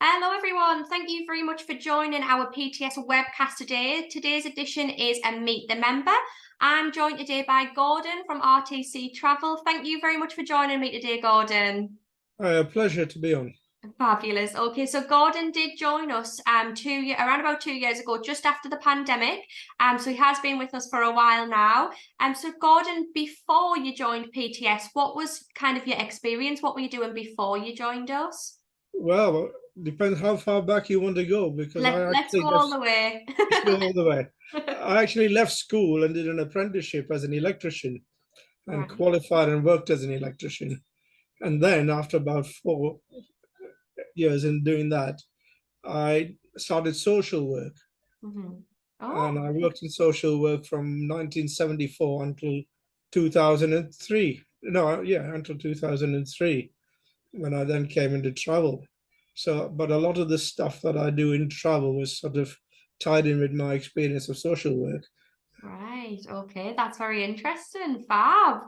Hello, everyone. Thank you very much for joining our PTS webcast today. Today's edition is a Meet the Member. I'm joined today by Gordon from RTC Travel. Thank you very much for joining me today, Gordon. A pleasure to be on. Fabulous. Okay, so Gordon did join us around about 2 years ago, just after the pandemic. So he has been with us for a while now. So Gordon, before you joined PTS, what was kind of your experience? What were you doing before you joined us? Well, depends how far back you want to go, because Let's go all the way. let's go all the way. I actually left school and did an apprenticeship as an electrician and Right. qualified and worked as an electrician. And then after about 4 years in doing that, I started social work. Mm-hmm. Oh, And I worked in social work from 1974 until 2003. No, yeah, until 2003, when I then came into travel. So, but a lot of the stuff that I do in travel was sort of tied in with my experience of social work. right. Okay, that's very interesting. Fab.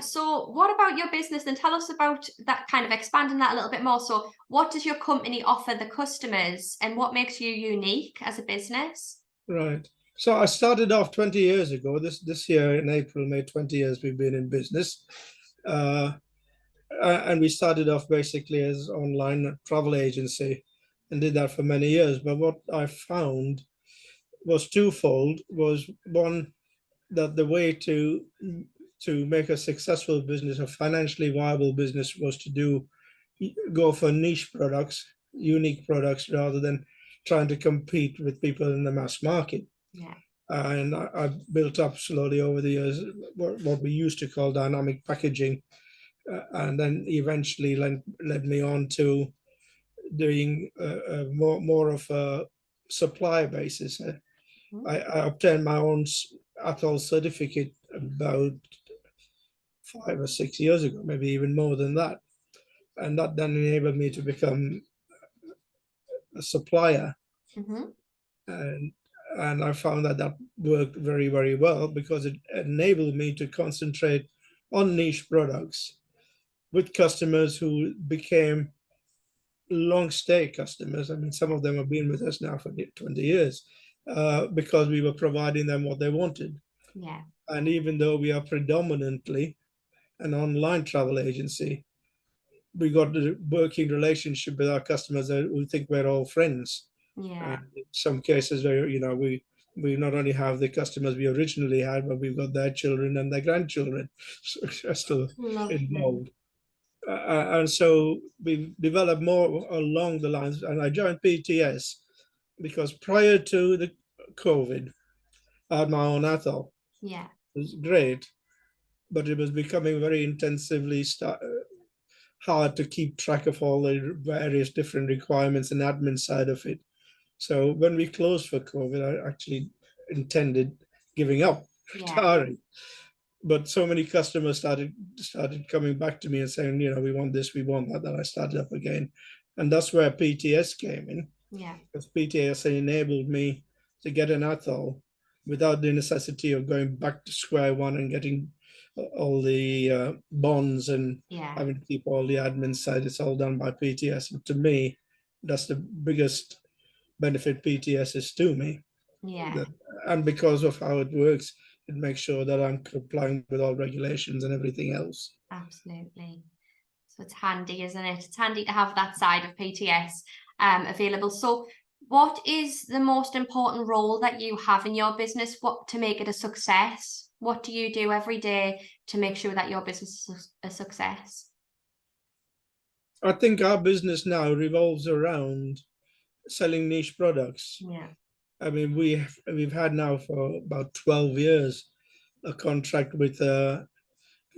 So what about your business? Then tell us about that, kind of expanding that a little bit more. So what does your company offer the customers and what makes you unique as a business? Right. So I started off 20 years ago. This year in April made 20 years we've been in business. Uh, and we started off basically as online travel agency and did that for many years. But what I found was twofold. Was one, that the way to make a successful business, a financially viable business, was to go for niche products, unique products, rather than trying to compete with people in the mass market. Yeah. And I built up slowly over the years what we used to call dynamic packaging, and then eventually led me on to doing more of a supply basis. Mhm. I obtained my own atoll certificate about 5 or 6 years ago, maybe even more than that. And that then enabled me to become a supplier. Mhm. And, and I found that that worked very, very well, because it enabled me to concentrate on niche products with customers who became long stay customers. I mean, some of them have been with us now for 20 years, because we were providing them what they wanted. Yeah. And even though we are predominantly an online travel agency, we got a working relationship with our customers who think we're all friends. Yeah. And in some cases, where we not only have the customers we originally had, but we've got their children and their grandchildren still Lovely. involved. And so we've developed more along the lines. And I joined PTS because prior to the COVID, I had my own atoll. Yeah. It was great, but it was becoming very intensively hard to keep track of all the various different requirements and admin side of it. So when we closed for COVID, I actually intended giving up Yeah. entirely. But so many customers started coming back to me and saying, we want this, we want that. That I started up again, and that's where PTS came in. Yeah. Because PTS enabled me to get an atoll without the necessity of going back to square one and getting all the bonds and Yeah. having to keep all the admin side. It's all done by PTS. And to me, that's the biggest benefit PTS is to me. Yeah. And because of how it works, it makes sure that I'm complying with all regulations and everything else. Absolutely. So it's handy, isn't it? It's handy to have that side of PTS available. So what is the most important role that you have in your business? What to make it a success? What do you do every day to make sure that your business is a success? I think our business now revolves around selling niche products. Yeah. I mean, we've had now for about 12 years a contract with a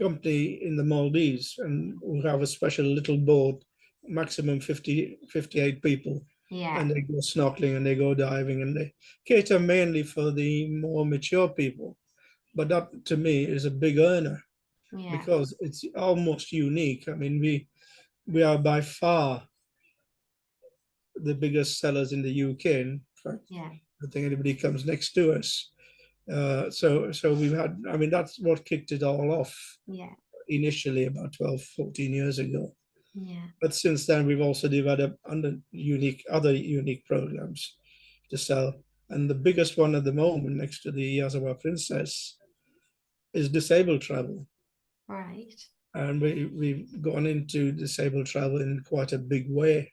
company in the Maldives, and we have a special little boat, maximum 58 people, Yeah. and they go snorkeling and they go diving, and they cater mainly for the more mature people. But that to me is a big earner, Yeah. because it's almost unique. I mean, we are by far the biggest sellers in the UK. In fact, Yeah. I think anybody comes next to us. So we've had, I mean, that's what kicked it all off Yeah. initially about 12, 14 years ago. Yeah. But since then, we've also developed other unique programs to sell. And the biggest one at the moment, next to the Yazawa Princess, is disabled travel. Right. And we've gone into disabled travel in quite a big way.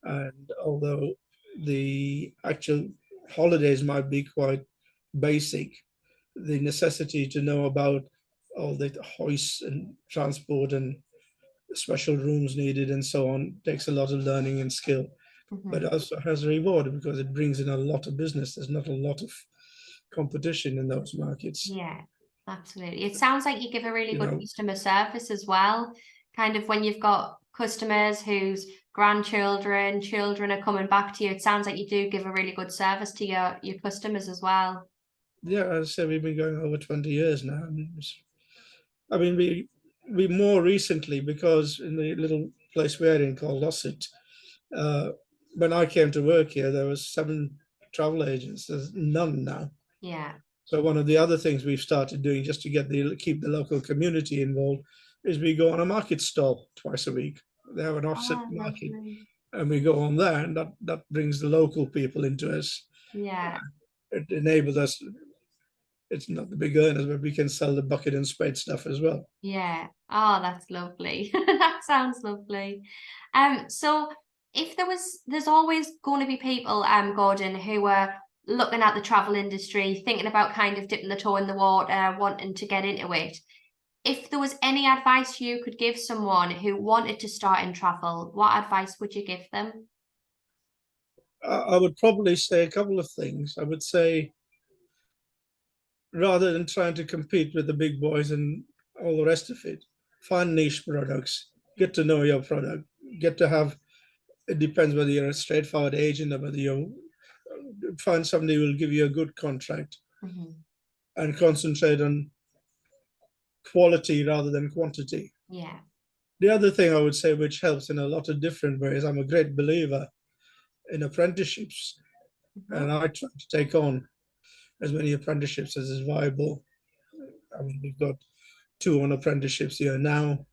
And although the actual holidays might be quite basic, the necessity to know about all the hoists and transport and special rooms needed and so on takes a lot of learning and skill, but Mhm. also has a reward because it brings in a lot of business. There's not a lot of competition in those markets. Yeah, absolutely. It sounds like you give a really You good know, customer service as well. Kind of when you've got customers whose grandchildren, children are coming back to you, it sounds like you do give a really good service to your customers as well. yeah, as I said, we've been going over 20 years now. I mean, we more recently, because in the little place we're in called Losset, uh, when I came to work here, there was 7 travel agents. There's none now. Yeah. So one of the other things we've started doing just to keep the local community involved is we go on a market stall twice a week. They have an offset Oh, market, lovely. and we go on there, and that brings the local people into us. Yeah. It enables us. It's not the big earners, but we can sell the bucket and spade stuff as well. Yeah. Oh, that's lovely. That sounds lovely. So if there's always going to be people, Gordon, who are looking at the travel industry, thinking about kind of dipping the toe in the water, wanting to get into it. If there was any advice you could give someone who wanted to start in travel, what advice would you give them? I would probably say a couple of things. I would say rather than trying to compete with the big boys and all the rest of it, find niche products, get to know your product, get to have, it depends whether you're a straightforward agent or whether you find somebody who will give you a good contract Mhm. and concentrate on quality rather than quantity. Yeah. The other thing I would say, which helps in a lot of different ways, I'm a great believer in apprenticeships, Mhm. and I try to take on as many apprenticeships as is viable. I mean, we've got 2 on apprenticeships here now,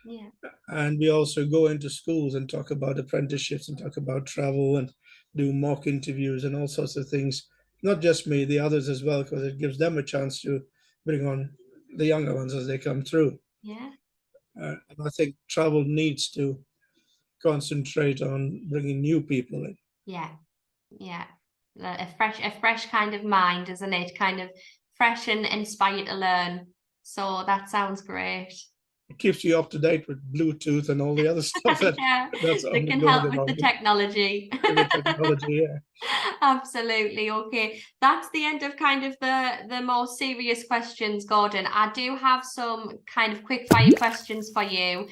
Yeah. and we also go into schools and talk about apprenticeships and talk about travel and do mock interviews and all sorts of things. Not just me, the others as well, because it gives them a chance to bring on the younger ones as they come through. Yeah. And I think travel needs to concentrate on bringing new people in. Yeah. Yeah. A fresh kind of mind, isn't it? Kind of fresh and inspired to learn. So that sounds great. It keeps you up to date with Bluetooth and all the other stuff Yeah, that's they on the can go at help the with the moment technology. with the technology. Yeah. Absolutely. Okay. That's the end of kind of the more serious questions, Gordon. I do have some kind of quick fire questions for you.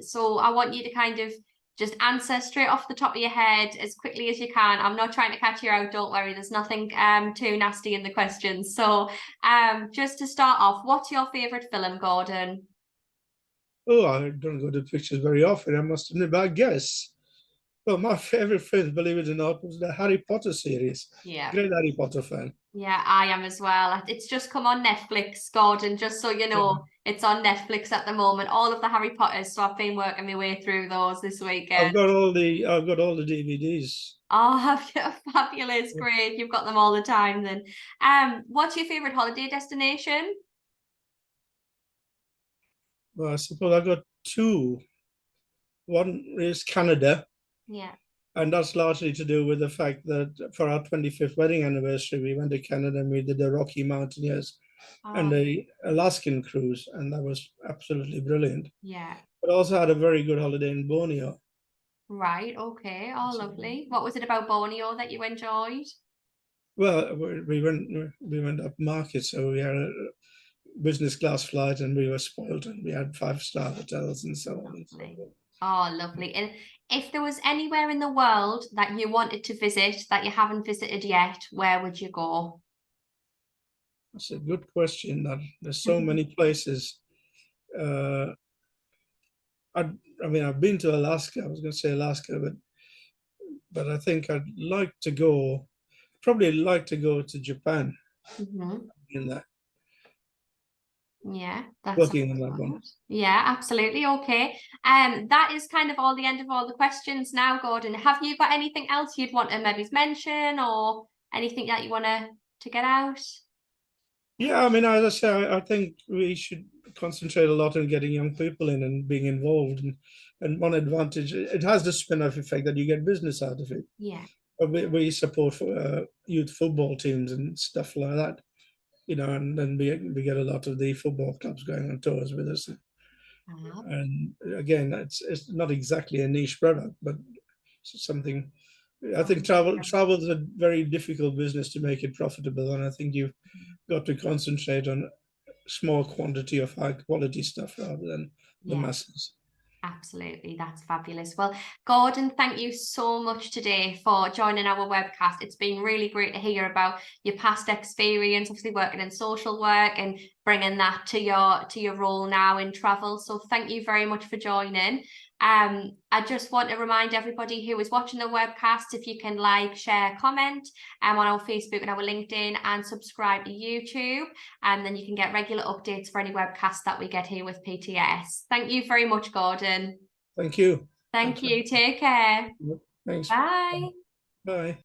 So I want you to kind of just answer straight off the top of your head as quickly as you can. I'm not trying to catch you out, don't worry. There's nothing too nasty in the questions. So just to start off, what's your favorite film, Gordon? Oh, I don't go to pictures very often, I must admit, but I guess. Well, my favorite film, believe it or not, was the Harry Potter series. Yeah. Great Harry Potter fan. Yeah, I am as well. It's just come on Netflix, Gordon, just so you Yeah. know, it's on Netflix at the moment. All of the Harry Potters, so I've been working my way through those this weekend. I've got all the DVDs. Oh, fabulous, great. You've got them all the time then. What's your favorite holiday destination? Well, I suppose I've got 2. One is Canada, Yeah. and that's largely to do with the fact that for our 25th wedding anniversary, we went to Canada and we did the Rocky Mountaineers and Oh, the Alaskan cruise, and that was absolutely brilliant. yeah. But also had a very good holiday in Borneo. Right, okay. Oh, So, lovely. What was it about Borneo that you enjoyed? well, we went up market, so we had a business class flight, and we were spoiled, and we had 5-star hotels and so on and so Lovely. on. Oh, lovely. And if there was anywhere in the world that you wanted to visit that you haven't visited yet, where would you go? That's a good question. That there's so many places. Uh, I, I mean, I've been to Alaska. I was going to say Alaska, but I think I'd like to go. Probably like to go to Japan Mhm. in that. Yeah, that's working on that one. yeah, absolutely. Okay. That is kind of all the end of all the questions now, Gordon. Have you got anything else you'd want to maybe mention, or anything that you want to get out? Yeah, I mean, as I say, I think we should concentrate a lot on getting young people in and being involved. And one advantage, it has the spin-off effect that you get business out of it. Yeah. We support youth football teams and stuff like that, you know, and then we get a lot of the football clubs going on tours with us. And again, it's not exactly a niche product, but something. I think travel is a very difficult business to make it profitable, and I think you've got to concentrate on small quantity of high quality stuff rather than the Yeah. masses. Absolutely, that's fabulous. Well, Gordon, thank you so much today for joining our webcast. It's been really great to hear about your past experience, obviously working in social work and bringing that to your role now in travel. So thank you very much for joining. I just want to remind everybody who is watching the webcast, if you can like, share, comment on our Facebook and our LinkedIn, and subscribe to YouTube, and then you can get regular updates for any webcasts that we get here with PTS. Thank you very much, Gordon. Thank you. Thank you. Take care. Thanks. Bye. Bye.